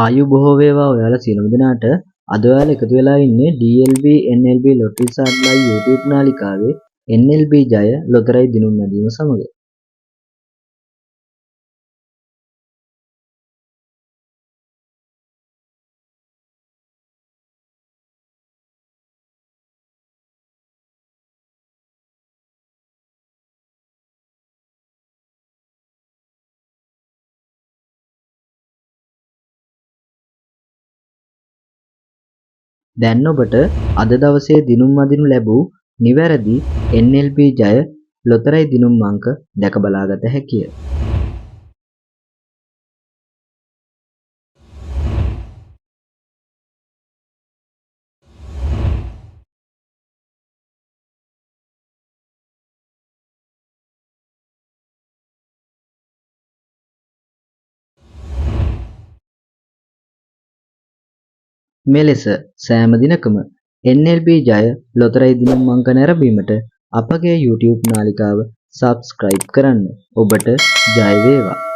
ආයු බොහෝ වේවා ඔයාලා සියලුම දෙනාට. අද ඔයාලා එකතු වෙලා ඉන්නේ DLB NLB ලොටරි සාර්ලයි YouTube නාලිකාවේ NLB ජය ලොතරැයි දිනුම් මැදීම සමග. දැන් ඔබට අද දවසේ දිනුම් මදිනු ලැබූ නිවැරදි NLB ජය ලොතරැයි දිනුම් අංක දැක බලාගත හැකිය. මෙලෙස සෑම දිනකම NLB ජය ලොතරැයි දිනුම් අංක නැරඹීමට අපගේ YouTube නාලිකාව සබ්ස්ක්‍රයිබ් කරන්න. ඔබට ජය වේවා.